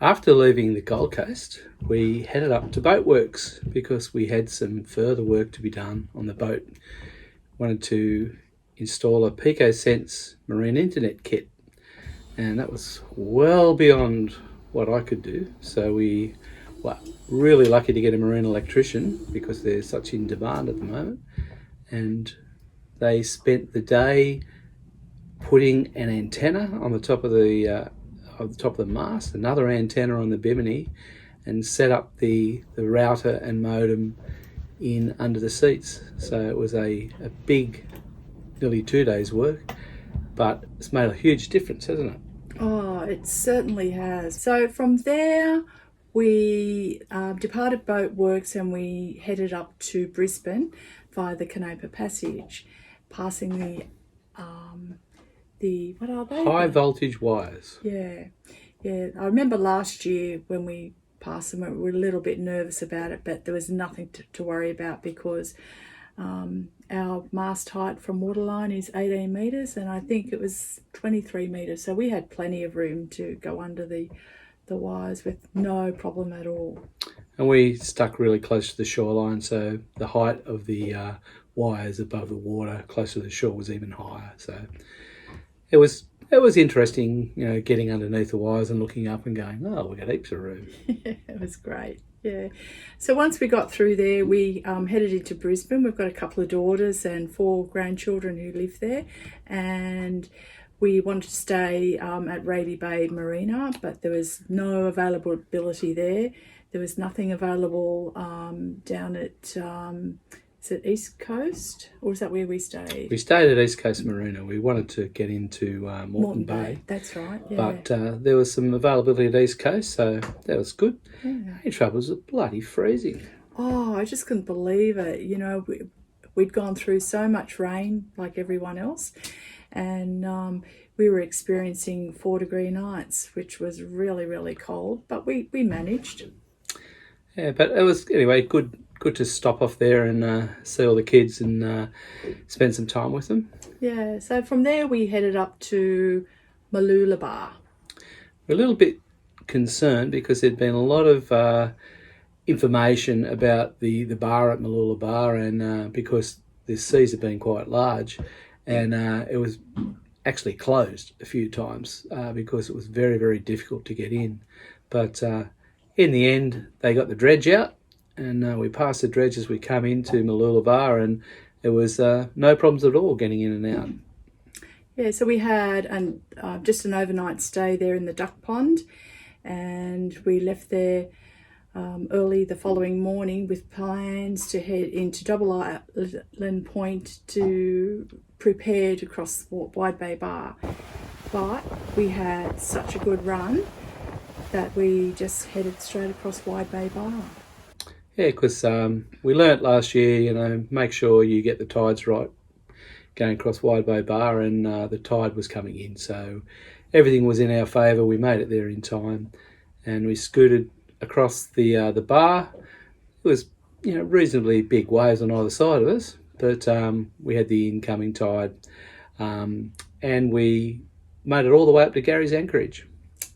After leaving the Gold Coast, we headed up to Boatworks because we had some further work to be done on the boat. Wanted to install a PicoSense marine internet kit, and that was well beyond what I could do. So we were really lucky to get a marine electrician because they're such in demand at the moment, and they spent the day putting an antenna on the top of the mast, another antenna on the bimini, and set up the router and modem in under the seats. So it was a big, nearly 2 days work, but it's made a huge difference, hasn't it? Oh, it certainly has. So from there, we departed Boatworks and we headed up to Brisbane via the Canopa Passage, passing the what are they? High voltage wires. Yeah. I remember last year when we passed them, we were a little bit nervous about it, but there was nothing to worry about because our mast height from waterline is 18 metres and I think it was 23 metres. So we had plenty of room to go under the wires with no problem at all. And we stuck really close to the shoreline, so the height of the wires above the water close to the shore was even higher. So it was interesting, getting underneath the wires and looking up and going, oh, we've got heaps of room. Yeah, it was great. Yeah. So once we got through there, we headed into Brisbane. We've got a couple of daughters and 4 grandchildren who live there, and we wanted to stay at Raby Bay Marina, but there was no availability there. There was nothing available down at is it East Coast, or is that where we stayed? We stayed at East Coast Marina. We wanted to get into Moreton Bay. That's right, yeah. But there was some availability at East Coast, so that was good. Yeah. The trouble was bloody freezing. Oh, I just couldn't believe it. We'd gone through so much rain like everyone else, and we were experiencing 4-degree nights, which was really, really cold, but we managed. Yeah, but it was, anyway, good to stop off there and see all the kids and spend some time with them. Yeah, so from there we headed up to Mooloolaba. We're a little bit concerned because there'd been a lot of information about the bar at Mooloolaba, and because the seas have been quite large, and it was actually closed a few times because it was very, very difficult to get in. But in the end, they got the dredge out, and we passed the dredge as we come into Mooloolaba, and there was no problems at all getting in and out. Yeah, so we had just an overnight stay there in the duck pond, and we left there early the following morning with plans to head into Double Island Point to prepare to cross Wide Bay Bar. But we had such a good run that we just headed straight across Wide Bay Bar. Yeah, because we learnt last year, make sure you get the tides right going across Wide Bay Bar, and the tide was coming in, so everything was in our favour. We made it there in time, and we scooted across the bar. It was reasonably big waves on either side of us, but we had the incoming tide, and we made it all the way up to Gary's Anchorage.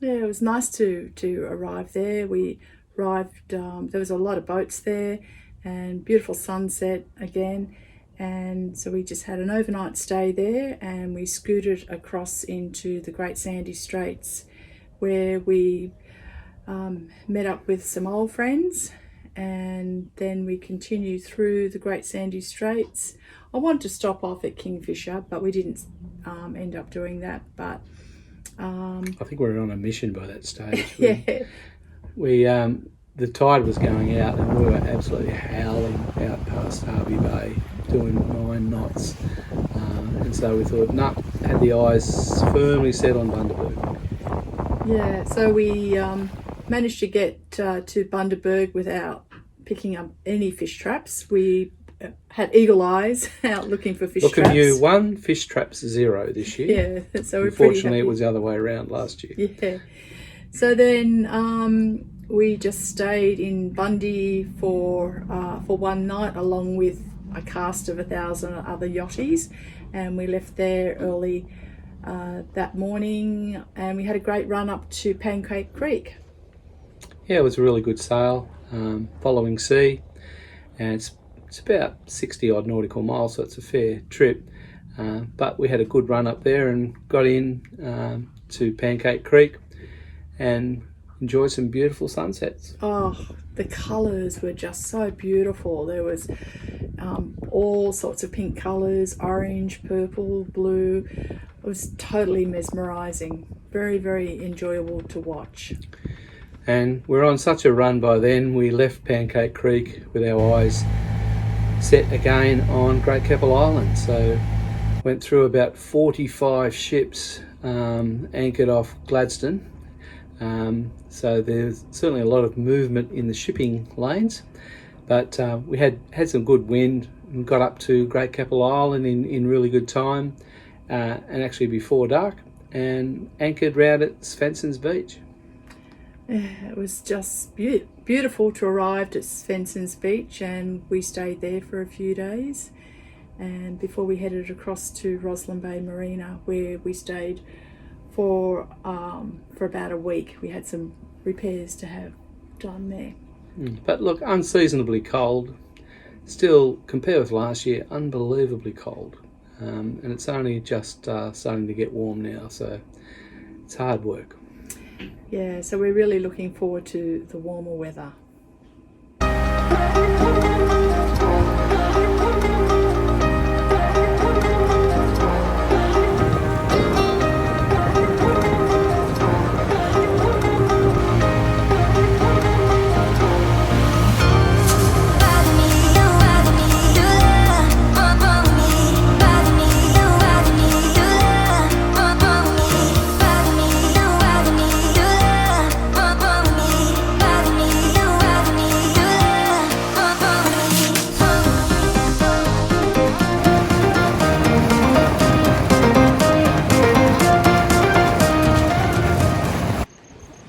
Yeah, it was nice to arrive there. We arrived, there was a lot of boats there and beautiful sunset again, and so we just had an overnight stay there, and we scooted across into the Great Sandy Straits, where we met up with some old friends, and then we continued through the Great Sandy Straits. I wanted to stop off at Kingfisher, but we didn't end up doing that. But I think we were on a mission by that stage. Yeah. We the tide was going out, and we were absolutely howling out past Harvey Bay, doing 9 knots. And so we thought, had the eyes firmly set on Bundaberg. Yeah, so we managed to get to Bundaberg without picking up any fish traps. We had eagle eyes out looking for fish traps. Look at you, 1 fish traps 0 this year. Yeah, so we're Unfortunately, it was the other way around last year. Yeah. So then we just stayed in Bundy for one night, along with a cast of 1,000 other yachties, and we left there early that morning, and we had a great run up to Pancake Creek. yeah, it was a really good sail, following sea, and it's about 60 odd nautical miles, so it's a fair trip. But we had a good run up there and got in to Pancake Creek and enjoyed some beautiful sunsets. Oh, the colours were just so beautiful. There was all sorts of pink colours, orange, purple, blue. It was totally mesmerising. Very, very enjoyable to watch. And we're on such a run by then, we left Pancake Creek with our eyes set again on Great Keppel Island. So went through about 45 ships anchored off Gladstone. So there's certainly a lot of movement in the shipping lanes, but we had some good wind and got up to Great Keppel Island in really good time, and actually before dark, and anchored round at Svensson's Beach. It was just beautiful to arrive at Svensson's Beach, and we stayed there for a few days, and before we headed across to Roslyn Bay Marina, where we stayed for about a week. We had some repairs to have done there. But look, unseasonably cold. Still, compared with last year, unbelievably cold. And it's only just starting to get warm now, so it's hard work. Yeah, so we're really looking forward to the warmer weather.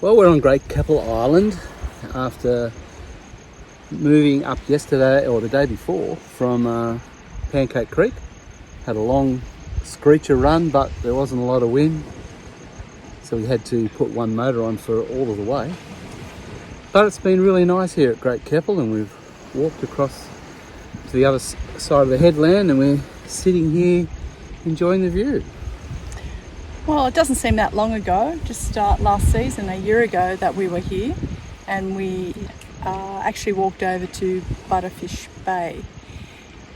Well, we're on Great Keppel Island after moving up yesterday or the day before from Pancake Creek. Had a long screecher run, but there wasn't a lot of wind, so we had to put one motor on for all of the way. But it's been really nice here at Great Keppel, and we've walked across to the other side of the headland, and we're sitting here enjoying the view. Well, it doesn't seem that long ago, just last season, a year ago, that we were here, and we actually walked over to Butterfish Bay,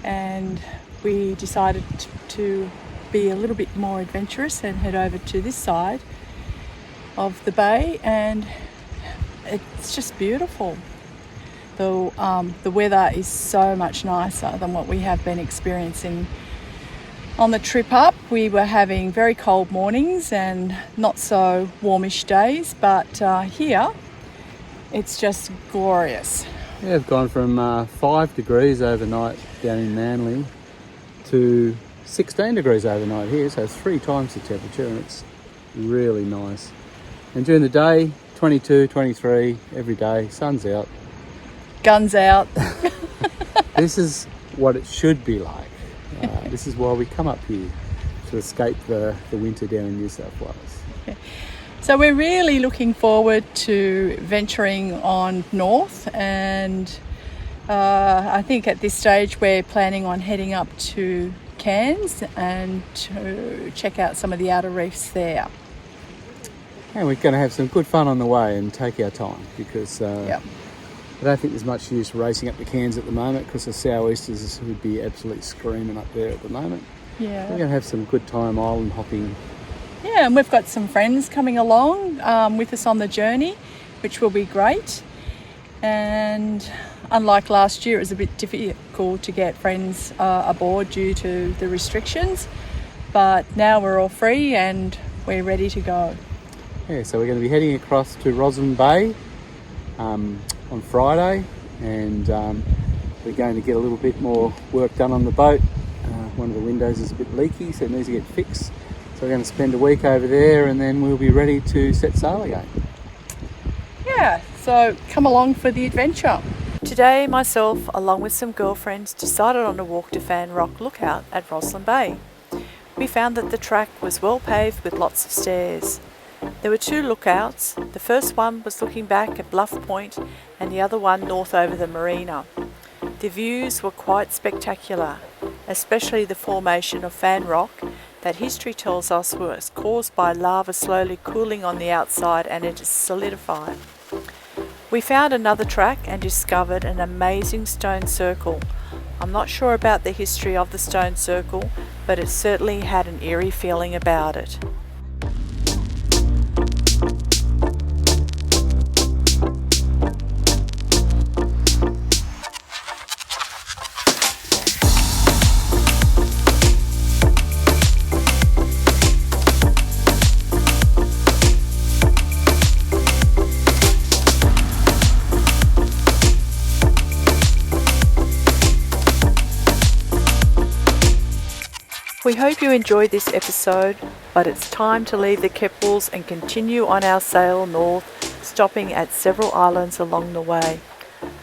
and we decided to be a little bit more adventurous and head over to this side of the bay, and it's just beautiful. The weather is so much nicer than what we have been experiencing. On the trip up, we were having very cold mornings and not so warmish days, but here it's just glorious. Yeah, we've gone from 5 degrees overnight down in Manly to 16 degrees overnight here, so it's 3 times the temperature, and it's really nice. And during the day, 22, 23 every day, sun's out. Guns out. This is what it should be like. This is why we come up here, to escape the winter down in New South Wales. So we're really looking forward to venturing on north, and I think at this stage we're planning on heading up to Cairns and to check out some of the outer reefs there. And we're going to have some good fun on the way and take our time, because Yep. I don't think there's much use racing up the Cairns at the moment, because the sou'easters would be absolutely screaming up there at the moment. Yeah. We're going to have some good time island hopping. Yeah, and we've got some friends coming along with us on the journey, which will be great. And unlike last year, it was a bit difficult to get friends aboard due to the restrictions. But now we're all free and we're ready to go. Yeah, so we're going to be heading across to Roslyn Bay on Friday, and we're going to get a little bit more work done on the boat. One of the windows is a bit leaky, so it needs to get fixed. So we're going to spend a week over there, and then we'll be ready to set sail again. Yeah, so come along for the adventure. Today, myself, along with some girlfriends, decided on a walk to Fan Rock Lookout at Roslyn Bay. We found that the track was well paved with lots of stairs. There were two lookouts. The first one was looking back at Bluff Point and the other one north over the marina. The views were quite spectacular, especially the formation of fan rock that history tells us was caused by lava slowly cooling on the outside and it is solidified. We found another track and discovered an amazing stone circle. I'm not sure about the history of the stone circle, but it certainly had an eerie feeling about it. We hope you enjoyed this episode, but it's time to leave the Keppels and continue on our sail north, stopping at several islands along the way.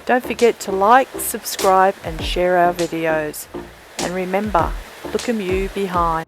Don't forget to like, subscribe and share our videos. And remember, look 'em you behind.